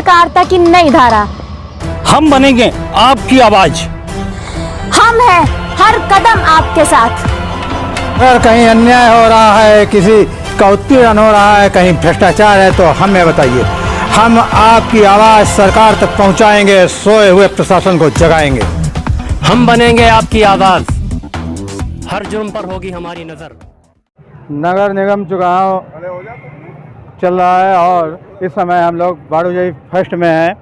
पत्रकारिता की नई धारा। हम बनेंगे आपकी आवाज। हम हैं हर कदम आपके साथ। अगर कहीं अन्याय हो रहा है, किसी का उत्पीड़न हो रहा है, कहीं भ्रष्टाचार है, तो हमें बताइए। हम आपकी आवाज़ सरकार तक पहुंचाएंगे, सोए हुए प्रशासन को जगाएंगे। हम बनेंगे आपकी आवाज, हर जुर्म पर होगी हमारी नजर। नगर निगम चुनाव चल रहा है और इस समय हम लोग बाड़ूजई फर्स्ट में हैं।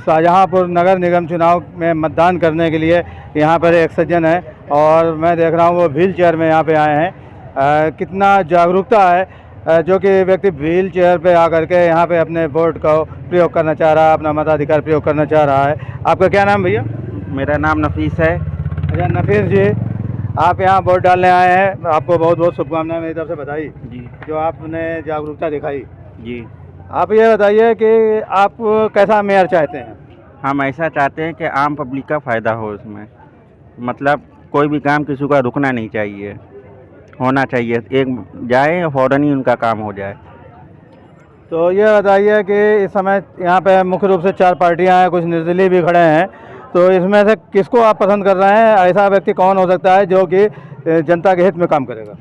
शाहजहांपुर नगर निगम चुनाव में मतदान करने के लिए यहाँ पर एक सज्जन है और मैं देख रहा हूँ वो व्हील चेयर में यहाँ पे आए हैं। कितना जागरूकता है जो कि व्यक्ति व्हील चेयर पे आकर के यहाँ पे अपने वोट का प्रयोग करना चाह रहा है, अपना मताधिकार प्रयोग करना चाह रहा है। आपका क्या नाम भैया? मेरा नाम नफीस है। अच्छा नफीस जी, आप यहाँ वोट डालने आए हैं, आपको बहुत बहुत शुभकामनाएं मेरी तरफ से बधाई जी जो आपने जागरूकता दिखाई। जी। आप ये बताइए कि आप कैसा मेयर चाहते हैं? हम ऐसा चाहते हैं कि आम पब्लिक का फ़ायदा हो उसमें, मतलब कोई भी काम किसी का रुकना नहीं चाहिए, होना चाहिए, एक जाए फ़ौरन ही उनका काम हो जाए। तो ये बताइए कि इस समय यहाँ पे मुख्य रूप से 4 पार्टियाँ हैं, कुछ निर्दलीय भी खड़े हैं, तो इसमें से किसको आप पसंद कर रहे हैं? ऐसा व्यक्ति कौन हो सकता है जो कि जनता के हित में काम करेगा?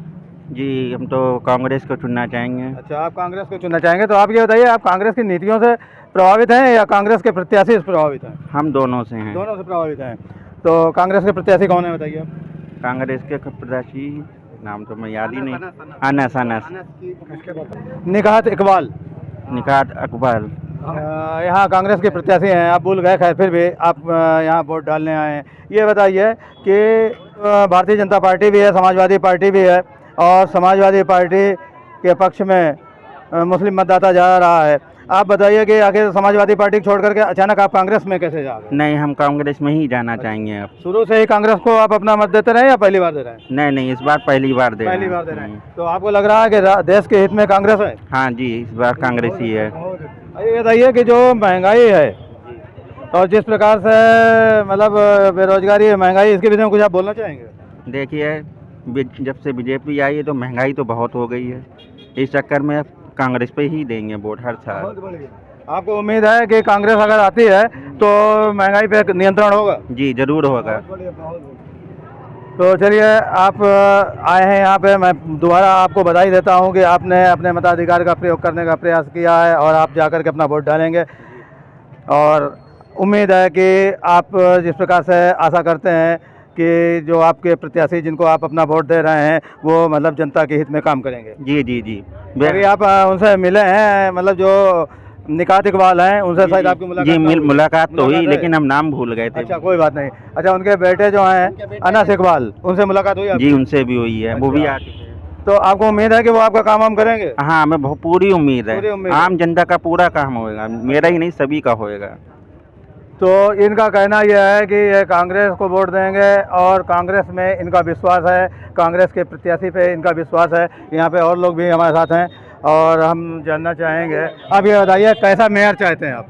जी, हम तो कांग्रेस को चुनना चाहेंगे। अच्छा, आप कांग्रेस को चुनना चाहेंगे। तो आप ये बताइए, आप कांग्रेस की नीतियों से प्रभावित हैं या कांग्रेस के प्रत्याशी से प्रभावित हैं? हम दोनों से हैं। दोनों से प्रभावित हैं। तो कांग्रेस के प्रत्याशी कौन है बताइए? कांग्रेस के प्रत्याशी नाम तो मैं याद ही नहीं। अनस निकात इकबाल। निकात अकबाल। यहाँ कांग्रेस के प्रत्याशी हैं, आप भूल गए, खैर फिर भी आप यहाँ वोट डालने आए हैं। ये बताइए कि भारतीय जनता पार्टी भी है, समाजवादी पार्टी भी है और समाजवादी पार्टी के पक्ष में मुस्लिम मतदाता जा रहा है। आप बताइए कि आखिर समाजवादी पार्टी छोड़ करके अचानक आप कांग्रेस में कैसे जा गए? नहीं, हम कांग्रेस में ही जाना चाहेंगे। अब शुरू से ही कांग्रेस को आप अपना मत देते रहे या पहली बार दे रहे हैं? नहीं, इस बार पहली बार दे पहली बार दे रहे हैं। तो आपको लग रहा है कि देश के हित में कांग्रेस है? हाँ जी, इस बार कांग्रेस ही है। ये बताइए कि जो महंगाई है और जिस प्रकार से मतलब बेरोजगारी है, महंगाई, इसके विषय में कुछ आप बोलना चाहेंगे? देखिए, जब से बीजेपी आई है तो महंगाई तो बहुत हो गई है, इस चक्कर में कांग्रेस पे ही देंगे वोट हर साल। आपको उम्मीद है कि कांग्रेस अगर आती है तो महंगाई पे नियंत्रण होगा? जी जरूर होगा। तो चलिए, आप आए हैं यहाँ पे, मैं दोबारा आपको बधाई देता हूँ कि आपने अपने मताधिकार का प्रयोग करने का प्रयास किया है और आप जाकर के अपना वोट डालेंगे। और उम्मीद है कि आप जिस प्रकार से आशा करते हैं कि जो आपके प्रत्याशी जिनको आप अपना वोट दे रहे हैं वो मतलब जनता के हित में काम करेंगे। जी। अभी आप उनसे मिले हैं, मतलब जो निकात इकबाल हैं, उनसे शायद आपकी मुलाकात? जी, मुलाकात तो हुई, लेकिन हम नाम भूल गए थे। अच्छा, कोई बात नहीं। अच्छा, उनके बेटे जो हैं अनस इकबाल, उनसे मुलाकात हुई? जी, उनसे भी हुई है। वो भी आ चुके हैं। तो आपको उम्मीद है कि वो आपका काम करेंगे? हाँ, हमें पूरी उम्मीद है। आम जनता का पूरा काम होएगा, मेरा ही नहीं सभी का होएगा। तो इनका कहना यह है कि ये कांग्रेस को वोट देंगे और कांग्रेस में इनका विश्वास है, कांग्रेस के प्रत्याशी पे इनका विश्वास है। यहाँ पे और लोग भी हमारे साथ हैं और हम जानना चाहेंगे। अब ये बताइए, कैसा मेयर चाहते हैं आप?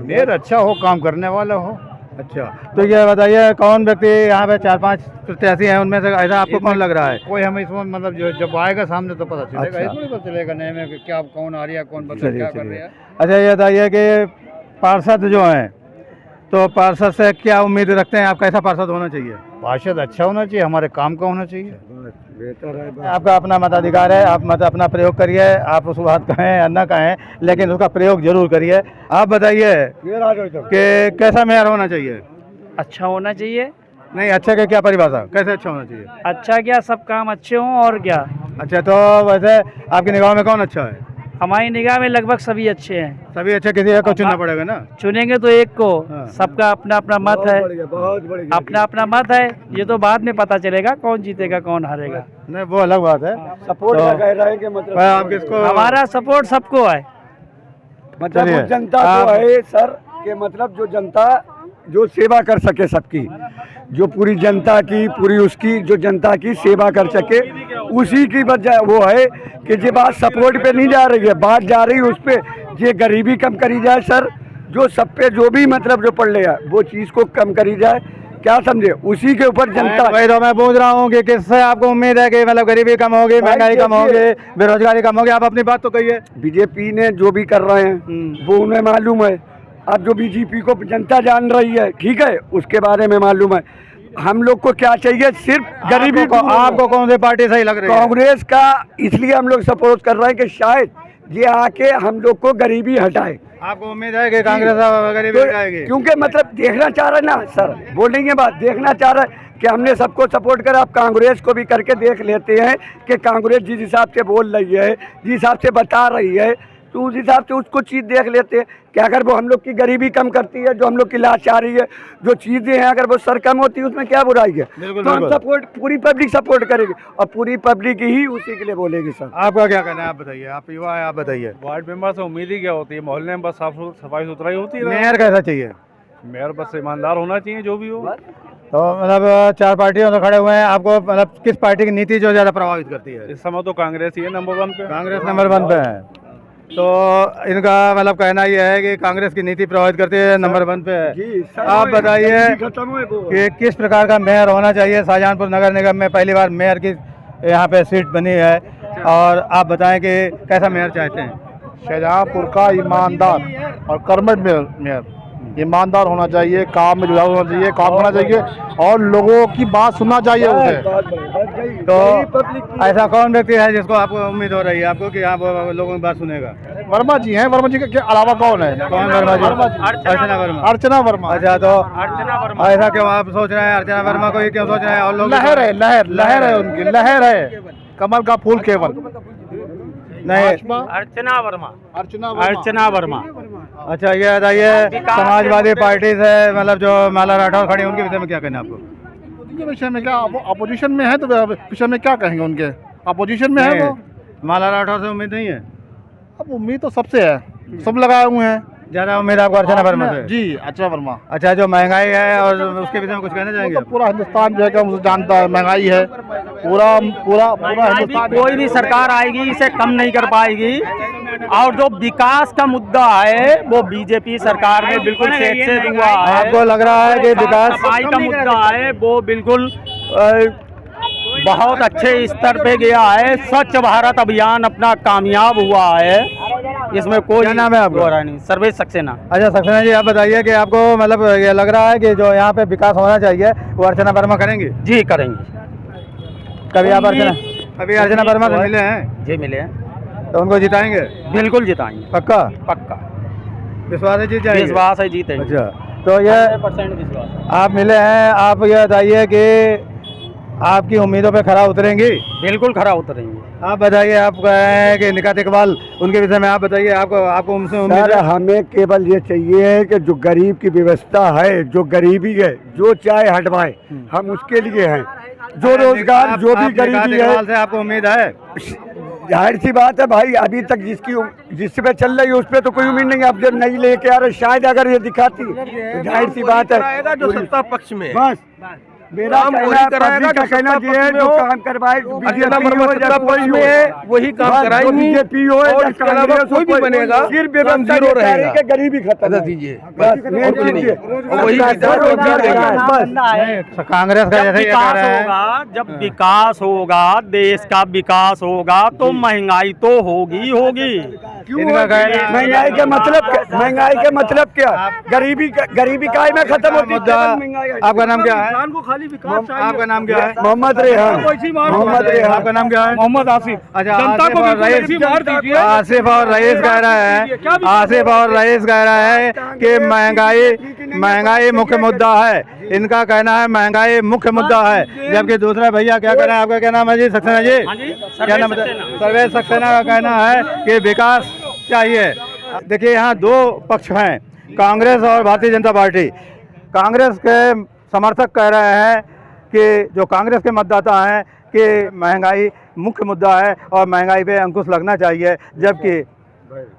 मेयर अच्छा हो, काम करने वाला हो। अच्छा, तो ये बताइए कौन व्यक्ति यहाँ पे 4-5 प्रत्याशी हैं, उनमें से ऐसा आपको कौन लग रहा है? कोई हमें इसमें मतलब जो जब आएगा सामने तो पता चलेगा। अच्छा। ये थोड़ी पता चलेगा नए में कि क्या कौन आ रही है, कौन बता क्या कर रही है। अच्छा, ये बताइए कि पार्षद जो हैं, तो पार्षद से क्या उम्मीद रखते हैं आप? कैसा पार्षद होना चाहिए? पार्षद अच्छा होना चाहिए, हमारे काम का होना चाहिए। आपका अपना मताधिकार है, आप मत अपना प्रयोग करिए, आप उस बात कहें या न कहें, लेकिन उसका प्रयोग जरूर करिए। आप बताइए कि कैसा मेयर होना चाहिए? अच्छा होना चाहिए। नहीं, अच्छा के क्या परिभाषा, कैसे अच्छा होना चाहिए? अच्छा क्या, सब काम अच्छे हों और क्या। अच्छा, तो वैसे आपकी निगाह में कौन अच्छा है? हमारी निगाह में लगभग सभी अच्छे हैं। सभी अच्छे, किसी एक को चुनना पड़ेगा ना? चुनेंगे तो एक को। हाँ। सबका अपना अपना मत है, अपना अपना मत है। ये तो बाद में पता चलेगा कौन जीतेगा कौन हारेगा। नहीं, वो अलग बात है। सपोर्ट तो, कह रहे हैं कि मतलब आप किसको? हमारा सपोर्ट सबको है। मतलब चलिए, वो जनता जो है सर के, मतलब जो जनता जो सेवा कर सके सबकी, जो पूरी जनता की, पूरी उसकी जो जनता की सेवा कर सके, उसी की वजह वो है कि ये बात सपोर्ट पे नहीं जा रही है, बात जा रही है उस पे ये गरीबी कम करी जाए सर, जो सब पे जो भी मतलब जो पड़ रहा है वो चीज़ को कम करी जाए, क्या समझे, उसी के ऊपर जनता। वही तो मैं पूछ रहा हूँ कि किससे आपको उम्मीद है कि मतलब गरीबी कम होगी, महंगाई कम होगी, बेरोजगारी कम होगी? आप अपनी बात तो कहिए। बीजेपी ने जो भी कर रहे हैं वो उन्हें मालूम है, अब जो बीजेपी को जनता जान रही है, ठीक है, उसके बारे में मालूम है। हम लोग को क्या चाहिए, सिर्फ गरीबी को। आपको कौन सी पार्टी सही लग रही है? कांग्रेस का इसलिए हम लोग सपोर्ट कर रहे हैं कि शायद ये आके हम लोग को गरीबी हटाए। आपको उम्मीद है कि कांग्रेस गरीबी तो हटाएगी? क्योंकि मतलब देखना चाह रहे ना सर, बोलेंगे बात, देखना चाह रहे कि हमने सबको सपोर्ट करा, अब कांग्रेस को भी करके देख लेते हैं कि कांग्रेस जिस हिसाब से बोल रही है, जिस हिसाब से बता रही है, तो उस हिसाब से उसको चीज़ देख लेते हैं कि अगर वो हम लोग की गरीबी कम करती है, जो हम लोग की लाचारी है, जो चीज़ें हैं, अगर वो सर कम होती है, उसमें क्या बुराई है। तो हम सपोर्ट, पूरी पब्लिक सपोर्ट करेगी और पूरी पब्लिक ही उसी के लिए बोलेगी। सर आपका क्या कहना है, आप बताइए, आप युवा है, आप बताइए। वार्ड मेंबर से उम्मीद ही क्या होती है, मोहल्ले में बस साफ सफाई सुथराई होती है। मेयर कैसा चाहिए? मेयर बस ईमानदार होना चाहिए, जो भी हो। तो मतलब चार पार्टियों से खड़े हुए हैं, आपको मतलब किस पार्टी की नीति जो ज़्यादा प्रभावित करती है? इस समय तो कांग्रेस ही है नंबर 1 पे। कांग्रेस नंबर 1 पे है, तो इनका मतलब कहना यह है कि कांग्रेस की नीति प्रभावित करती है, नंबर 1 पे है। आप बताइए कि किस प्रकार का मेयर होना चाहिए? शाहजहांपुर नगर निगम में पहली बार मेयर की यहाँ पे सीट बनी है, और आप बताएं कि कैसा मेयर चाहते हैं? शाहजहांपुर का ईमानदार और कर्मठ मेयर, ईमानदार होना चाहिए, काम में जुड़ा होना चाहिए, काम करना चाहिए और लोगों की बात सुनना चाहिए उसे। तो ऐसा कौन व्यक्ति है जिसको आपको उम्मीद हो रही है आपको कि आप लोगों की बात सुनेगा? वर्मा जी हैं। वर्मा जी के अलावा कौन है? कौन वर्मा जी? अर्चना वर्मा। अर्चना वर्मा। अच्छा, तो ऐसा क्यों आप सोच रहे हैं अर्चना वर्मा को ही क्यों सोच रहे हैं? और लोग लहर है, लहर है उनकी, लहर है, कमल का फूल केवल नहीं। अर्चना वर्मा। अच्छा, ये बताइए समाजवादी पार्टी से मतलब जो माला राठौर खड़ी है, उनके विषय में क्या कहना है आपको? उनके विषय में क्या, अपोजिशन में है तो विषय में क्या कहेंगे? उनके अपोजिशन में है वो। माला राठौर से उम्मीद नहीं है? अब उम्मीद तो सबसे है, सब लगाए हुए हैं। ज्यादा उम्मीद आपको अर्चना वर्मा से? जी, अर्चना वर्मा। अच्छा, जो महंगाई है और उसके विषय में कुछ कहना चाहेंगे? तो पूरा हिंदुस्तान जो है कि उसे जानता है, महंगाई है, पूरा हिंदुस्तान। कोई भी सरकार आएगी इसे कम नहीं कर पाएगी। और जो विकास का मुद्दा है वो बीजेपी सरकार में बिल्कुल सेट से हुआ है। आपको लग रहा है कि विकास सफाई का मुद्दा है वो बिल्कुल बहुत अच्छे स्तर पे गया है। स्वच्छ भारत अभियान अपना कामयाब हुआ है, इसमें कोई क्या नाम है आपका? नहीं, सर्वेश सक्सेना। अच्छा सक्सेना जी, आप बताइए कि आपको मतलब ये लग रहा है कि जो यहाँ पे विकास होना चाहिए वो अर्चना वर्मा करेंगे? जी करेंगे। कभी आप अर्चना वर्मा से मिले हैं? जी मिले हैं। तो उनको जिताएंगे? बिल्कुल जिताएंगे, पक्का? पक्का विश्वास है जीत जाएंगे? विश्वास है जीतेंगे। अच्छा, तो ये 100% विश्वास। आप मिले हैं, आप ये बताइए कि आपकी उम्मीदों पे खरा उतरेंगी? बिल्कुल खरा उतरेंगे। आप बताइए, आप कहें कि निकात इकबाल, उनके विषय में आप बताइए, आपको उनसे उम्मीद सर, है? हमें केवल ये चाहिए कि जो गरीब की व्यवस्था है, जो गरीबी है, जो चाहे हटवाए, हम उसके लिए हैं। जो रोजगार, जो भी गरीबी है, से आपको उम्मीद है? जाहिर सी बात है भाई, अभी तक जिस पे चल रही है उस पे तो कोई उम्मीद नहीं है। अब जब नहीं लेके आ रहे, शायद अगर ये दिखाती तो जाहिर सी बात है जो सत्ता पक्ष में बस मेरा कहना का कहना ये है, जो काम करवाए वही काम कराएंगे। बीजेपी हो या कांग्रेस, कोई भी बनेगा, सिर्फ व्यवस्था जीरो रहेगा, गरीबी खत्म दीजिए। कांग्रेस का जैसे ये कह रहा है, जब विकास होगा, देश का विकास होगा तो महंगाई तो होगी। महंगाई का मतलब क्या? गरीबी काय में खत्म होती है। आपका नाम क्या है? आपका नाम क्या है? मोहम्मद रेहान। आपका नाम क्या है? मोहम्मद आसिफ। अच्छा, आसिफ और रईस कह रहा है कि महंगाई मुख्य मुद्दा है। इनका कहना है महंगाई मुख्य मुद्दा है, जबकि दूसरा भैया क्या कह रहे हैं? आपका क्या नाम है जी? सक्सेना जी, क्या नाम है? सर्वेश सक्सेना का कहना है कि विकास चाहिए। देखिए, यहाँ दो पक्ष हैं, कांग्रेस और भारतीय जनता पार्टी। कांग्रेस के समर्थक कह रहे हैं कि जो कांग्रेस के मतदाता हैं कि महंगाई मुख्य मुद्दा है और महंगाई पे अंकुश लगना चाहिए, जबकि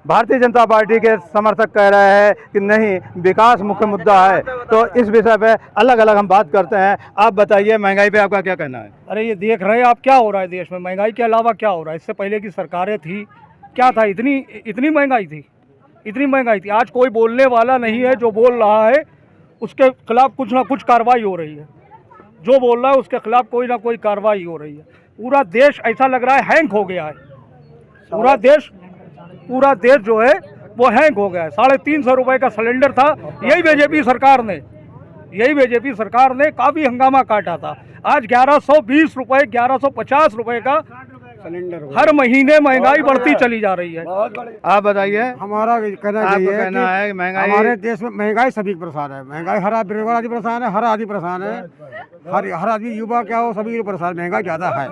भारतीय जनता पार्टी के समर्थक कह रहे हैं कि नहीं, विकास मुख्य मुद्दा है। तो इस विषय पे अलग अलग हम बात करते हैं। आप बताइए, महंगाई पे आपका क्या कहना है? अरे ये देख रहे हैं आप क्या हो रहा है देश में, महंगाई के अलावा क्या हो रहा है? इससे पहले की सरकारें थी, क्या था? इतनी महंगाई थी। आज कोई बोलने वाला नहीं है। जो बोल रहा है उसके खिलाफ कुछ ना कुछ कार्रवाई हो रही है। जो बोल रहा है उसके खिलाफ कोई ना कोई कार्रवाई हो रही है। पूरा देश ऐसा लग रहा है हैंग हो गया है। पूरा देश जो है वो हैंग हो गया है। 350 रुपये का सिलेंडर था, यही बीजेपी सरकार ने काफ़ी हंगामा काटा था। आज 1120 रुपये 1150 रुपये का सिलेंडर, हर महीने महंगाई बढ़ती चली जा रही है। आप बताइए, हमारा कहना आपका चाहिए कहना है कि महंगाई हमारे देश में महंगाई सभी परेशान है। महंगाई हर आदमी परेशान है, हर आदमी परेशान है, हर आदमी युवा क्या हो सभी परेशान। महंगाई ज़्यादा है।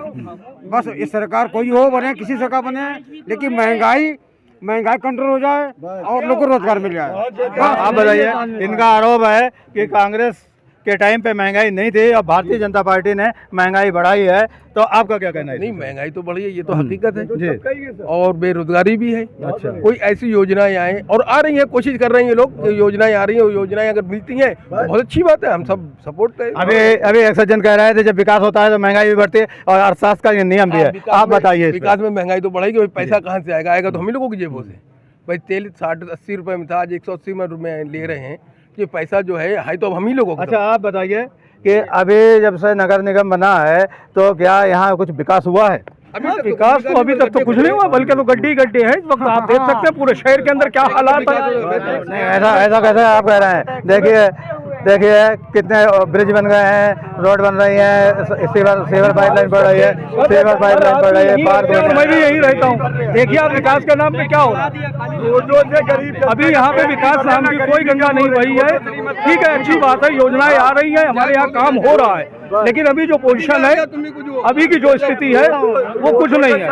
बस इस सरकार कोई हो बने, किसी सरकार बने, लेकिन महंगाई कंट्रोल हो जाए और लोगों को रोजगार मिल जाए। आप बताइए, इनका आरोप है कि कांग्रेस के टाइम पे महंगाई नहीं थी और भारतीय जनता पार्टी ने महंगाई बढ़ाई है, तो आपका क्या कहना है? नहीं, महंगाई तो बढ़ी है, ये तो हकीकत है जी। और बेरोजगारी भी है। अच्छा, कोई ऐसी योजनाएं आए और आ रही हैं, कोशिश कर रहे हैं लोग, योजनाएं आ रही हैं, योजनाएं अगर मिलती हैं बहुत अच्छी बात है, हम सब सपोर्ट करें। अभी एक सज्जन कह रहे थे जब विकास होता है तो महंगाई भी बढ़ती है और अर्थशास्त्र का ये नियम भी है। आप बताइए, विकास में महंगाई तो बढ़ेगी, पैसा कहाँ से आएगा? आएगा तो हम ही लोगों की जेबों से। भाई तेल 60-80 रुपये में था, आज 180 में ले रहे हैं। ये पैसा जो है तो हम ही लोगों को। अच्छा, आप बताइए कि अभी जब से नगर निगम बना है तो क्या यहाँ कुछ विकास हुआ है? विकास तो अभी तक तो कुछ नहीं हुआ, बल्कि तो गड्ढे है इस वक्त। आप देख सकते हैं पूरे शहर के अंदर क्या हालात है। नहीं, ऐसा कैसे आप कह रहे हैं? देखिए कितने ब्रिज बन गए हैं, रोड बन रही है, सीवर पाइपलाइन पड़ रही है, पार्क। मैं भी यही रहता हूँ। देखिए आप विकास के नाम पे क्या हो रहा है। अभी यहाँ पे विकास नाम की कोई गंगा नहीं बही है। ठीक है, अच्छी बात है, योजनाएं आ रही हैं, हमारे यहाँ काम हो रहा है, लेकिन अभी जो पोजीशन है, अभी की जो स्थिति है वो कुछ नहीं है।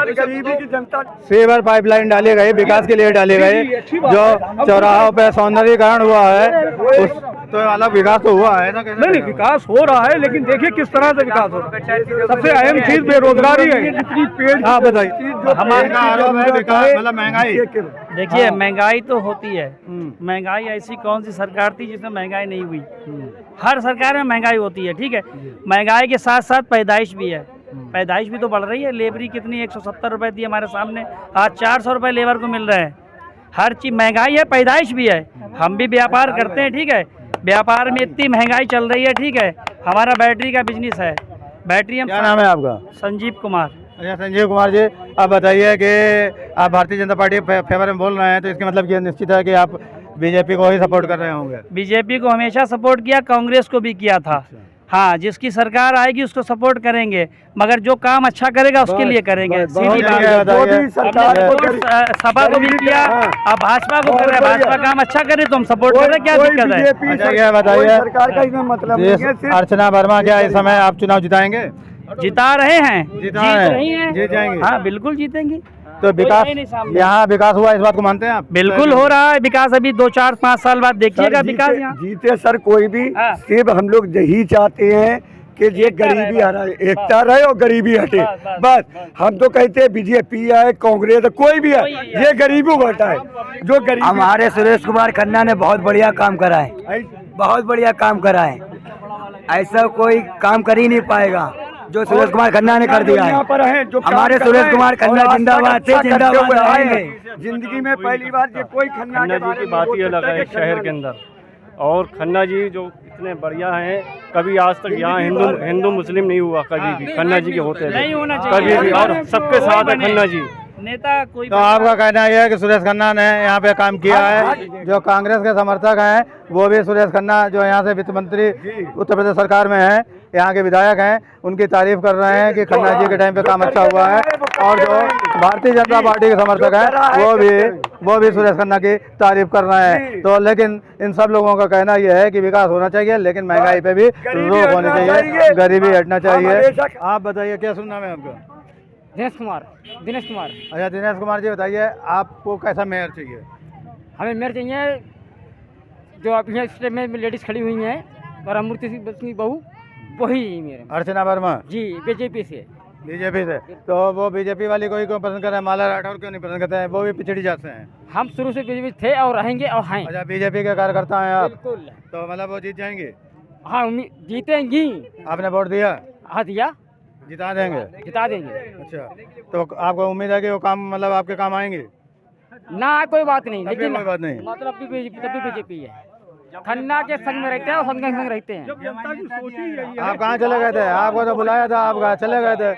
सीवर पाइपलाइन डाले गए, विकास के लिए डाले गए, जो चौराहों पे सौंदर्यीकरण हुआ है, उस तो अलग विकास तो हुआ है ना? नहीं, विकास हो रहा है, लेकिन देखिए किस तरह से विकास हो रहा है। सबसे अहम चीज बेरोजगारी है। जितनी पेड़, हाँ बताइए, हमारा आरोप है विकास मतलब महंगाई। देखिए महंगाई तो होती है, महंगाई ऐसी कौन सी सरकार थी जिसमें महंगाई नहीं हुई? हर सरकार में महंगाई होती है। ठीक है, महंगाई के साथ साथ पैदाइश भी है, पैदाइश भी तो बढ़ रही है। लेबरी कितनी 170 रुपये थी हमारे सामने, आज 400 रुपये लेबर को मिल रहे हैं। हर चीज महंगाई है, पैदाइश भी है। हम भी व्यापार करते हैं, ठीक है, व्यापार में इतनी महंगाई चल रही है। ठीक है, हमारा बैटरी का बिजनेस है, बैटरी। क्या नाम है आपका? संजीव कुमार। अच्छा, संजीव कुमार जी, आप बताइए कि आप भारतीय जनता पार्टी के फेवर में बोल रहे हैं, तो इसका मतलब ये निश्चित है कि आप बीजेपी को ही सपोर्ट कर रहे होंगे? बीजेपी को हमेशा सपोर्ट किया, कांग्रेस को भी किया था। हाँ, जिसकी सरकार आएगी उसको सपोर्ट करेंगे, मगर जो काम अच्छा करेगा उसके लिए करेंगे। सीधी बात, सपा को भी किया, अब भाजपा को कर रहे हैं। भाजपा काम अच्छा करे तो हम सपोर्ट कर रहे हैं, क्या दिक्कत है? अच्छा, बताइए, सरकार का इसमें मतलब अर्चना वर्मा क्या इस समय आप चुनाव जिताएंगे? जिता रहे हैं, जीत रही हैं, जीत जाएंगे। हाँ बिल्कुल जीतेंगे। तो विकास यहाँ विकास हुआ, इस बात को मानते हैं आप? बिल्कुल हो रहा है विकास। अभी 2, 4, 5 साल बाद देखिएगा विकास यहाँ। जीते सर कोई भी, सिर्फ हम लोग यही चाहते हैं कि ये गरीबी हटाए, एकता रहे और गरीबी हटे। बस हम तो कहते हैं बीजेपी है, कांग्रेस है, कोई भी है, ये गरीबी को हटाए। जो गरीब, हमारे सुरेश कुमार खन्ना ने बहुत बढ़िया काम करा है, बहुत बढ़िया काम करा है। ऐसा कोई काम कर ही नहीं पाएगा जो सुरेश कुमार खन्ना ने कर दिया है। हमारे सुरेश कुमार खन्ना जिंदाबाद से जिंदाबाद आएंगे। जिंदगी में पहली बार ये कोई खन्ना जी की बात ही अलग है शहर के अंदर। और खन्ना जी जो इतने बढ़िया हैं, कभी आज तक यहाँ हिंदू मुस्लिम नहीं हुआ कभी भी। खन्ना जी के होते नहीं होना कभी भी, और सबके साथ है खन्ना जी। नेता कोई तो आपका कहना यह है कि सुरेश खन्ना ने यहाँ पे काम किया है। जो कांग्रेस के समर्थक हैं वो भी सुरेश खन्ना जो यहाँ से वित्त मंत्री उत्तर प्रदेश सरकार में हैं, यहाँ के विधायक हैं, उनकी तारीफ कर रहे हैं कि खन्ना जी के टाइम पे काम अच्छा हुआ है। और जो भारतीय जनता पार्टी के समर्थक हैं वो भी सुरेश खन्ना की तारीफ कर रहे हैं। तो लेकिन इन सब लोगों का कहना यह है कि विकास होना चाहिए, लेकिन महंगाई पे भी रोक होनी चाहिए, गरीबी हटना चाहिए। आप बताइए, क्या सुनना है आपका? दिनेश कुमार। अच्छा, दिनेश कुमार जी बताइए, आपको कैसा मेयर चाहिए? हमें मेयर चाहिए जो अब यहाँ स्टेज में लेडीज खड़ी हुई हैं, ब्रह्ममूर्ति सिंह बहू, वही मेरे। अर्चना वर्मा जी, बीजेपी से। तो वो बीजेपी वाली को ही क्यों पसंद कर रहे हैं? माला राठौर क्यों नहीं पसंद करते हैं? वो भी पिछड़ी जात से हैं। हम शुरू से बीजेपी थे और रहेंगे और हैं। अच्छा, बीजेपी के कार्यकर्ता हैं आप? बिल्कुल। तो मतलब वो जीत जाएंगे? हाँ, जीतेंगी। आपने वोट दिया? हाँ दिया। जिता देंगे? जिता देंगे। अच्छा, तो आपको उम्मीद है कि वो काम मतलब आपके काम आएंगे? ना कोई बात नहीं, लेकिन कोई बात नहीं, मतलब बीजेपी है। खन्ना के संग में रहते हैं और संग के संग रहते हैं। जब जनता की सोच ही यही है। आप कहाँ चले गए थे? आपको तो बुलाया था, आप कहाँ चले गए थे?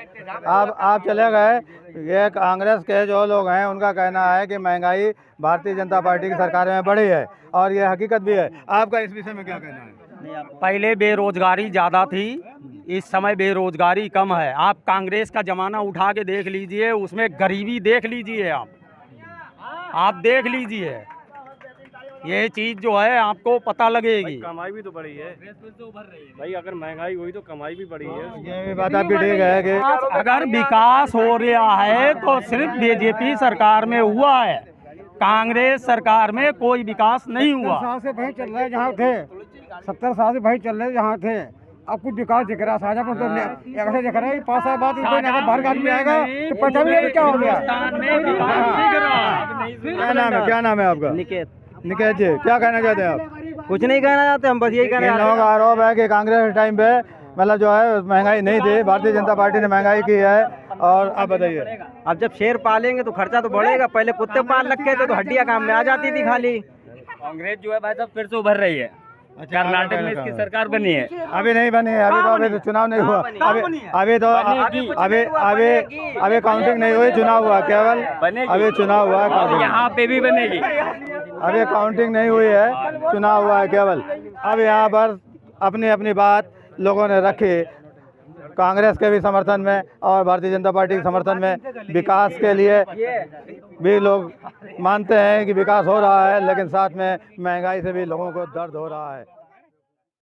आप चले गए। ये कांग्रेस के जो लोग हैं उनका कहना है कि महंगाई भारतीय जनता पार्टी की सरकार में बढ़ी है और ये हकीकत भी है। आपका इस विषय में क्या कहना है? पहले बेरोजगारी ज़्यादा थी, इस समय बेरोजगारी कम है। आप कांग्रेस का ज़माना उठा के देख लीजिए, उसमें गरीबी देख लीजिए, आप देख लीजिए, ये चीज़ जो है आपको पता लगेगी। कमाई भी तो बढ़ी है भाई, अगर महंगाई हुई तो कमाई भी बढ़ी है। ये भी बात आपकी ठीक है कि अगर विकास हो रहा है तो सिर्फ बीजेपी सरकार में हुआ है, कांग्रेस सरकार में कोई विकास नहीं हुआ। 70 साल से भाई चल रहे जहाँ थे, 70 साल से भाई चल रहे जहाँ थे, अब कुछ विकास दिख रहा है। शाहजहाँपुर तो ऐसे दिख रहा है 5 साल बाद कोई ना बाहर का आदमी आएगा तो पता भी नहीं क्या हो गया। क्या नाम है आपका? निकेत जी, क्या कहना चाहते हैं आप? कुछ नहीं कहना चाहते हम, बस यही कहना इन लोगों का आरोप है कि कांग्रेस के टाइम पे मतलब जो है महंगाई नहीं थी, भारतीय जनता पार्टी ने महंगाई की है। और आप बताइए। अब जब शेर पालेंगे तो खर्चा तो बढ़ेगा। पहले कुत्ते पाल रखे थे तो हड्डियां काम में आ जाती थी खाली। कांग्रेस जो है भाई साहब फिर से उभर रही है। कर्नाटक में इसकी सरकार बनी है। अभी नहीं बनी है, अभी तो चुनाव नहीं हुआ। अभी काउंटिंग नहीं हुई, चुनाव हुआ केवल। अभी चुनाव हुआ है, यहाँ पे भी बनेगी। अभी काउंटिंग नहीं हुई है, चुनाव हुआ है केवल। अब यहाँ पर अपनी अपनी बात लोगों ने रखी, कांग्रेस के भी समर्थन में और भारतीय जनता पार्टी के समर्थन में। विकास के लिए भी लोग मानते हैं कि विकास हो रहा है, लेकिन साथ में महंगाई से भी लोगों को दर्द हो रहा है।